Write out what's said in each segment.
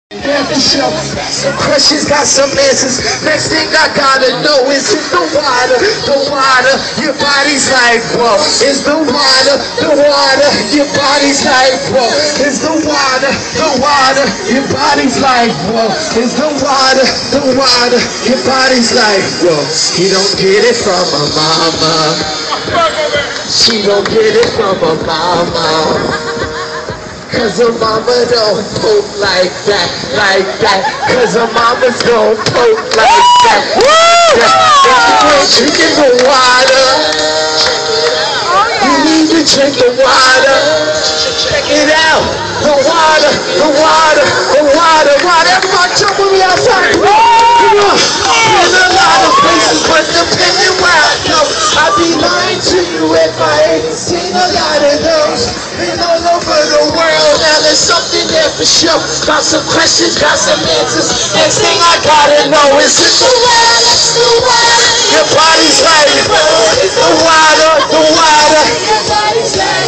Some questions, got some answers. Next thing I gotta know is the water, the water. Your body's like, whoa. Is the water, the water. Your body's like, whoa. Is the water, the water. Your body's like, whoa. Is the water, the water. Your body's like, whoa. You don't get it from a mama. She don't get it from a mama. Cause her mama don't poke like that, like that. Cause her mamas don't poke like that. Drinking the water. You need to drink the water. Check it out. The water, the water, the water, water. Everybody jump with me outside. Come on. In a lot of places, but depending where I go, I'd be lying to you if I ain't seen a lot of those. Been all over the world, now there's something there for sure. Got some questions, got some answers. Next thing I gotta know is it's the water, the water. Your body's like, it's the water, the water. Your body's like,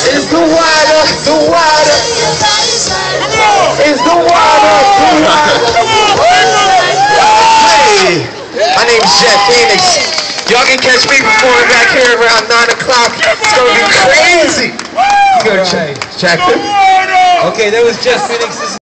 it's the water, the water. Your body's like, it's the water, the water. Hey, my name's Phynx. Y'all can catch me before back here around 9 o'clock. It's gonna be crazy. Check it. Okay, that was just Phynx.